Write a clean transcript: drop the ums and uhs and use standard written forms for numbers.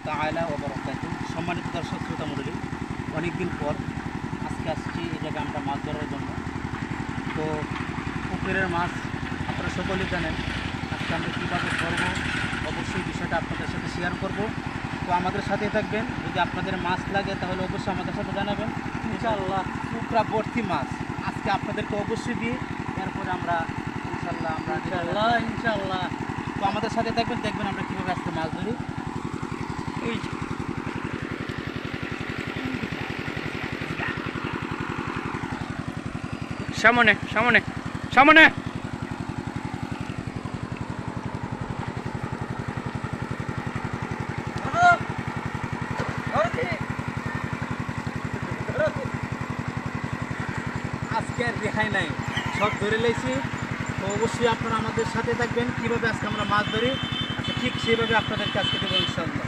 তাআলা ওয়া বারাকাতুহু। সম্মানিত দর্শক শ্রোতা মণ্ডলী, অনেকদিন পর আজকে আসছি এই জায়গায় আমরা মাছ ধরার জন্য। তো পুকুরের মাছ আপনারা সকলেই জানেন। আজকে আমরা কীভাবে ধরবো অবশ্যই বিষয়টা আপনাদের সাথে শেয়ার করব। তো আমাদের সাথে থাকবেন। যদি আপনাদের মাছ লাগে তাহলে অবশ্যই আমাদের সাথে জানাবেন। ইনশাআল্লাহ পুকুরা ভর্তি মাছ আজকে আপনাদেরকে অবশ্যই দিয়ে এরপরে আমরা ইনশাআল্লাহ তো আমাদের সাথে থাকবেন, দেখবেন আমরা কীভাবে আজকে মাছ ধরি। ওই সামনে সামনে সামনে আজকে আর রেহাই নাই, সব ধরে লেছি। তো অবশ্যই আপনারা আমাদের সাথে থাকবেন, কীভাবে আজকে আমরা মাছ ধরি। আচ্ছা ঠিক সেভাবে আপনাদেরকে আজকে দেবো ইনশাআল্লাহ।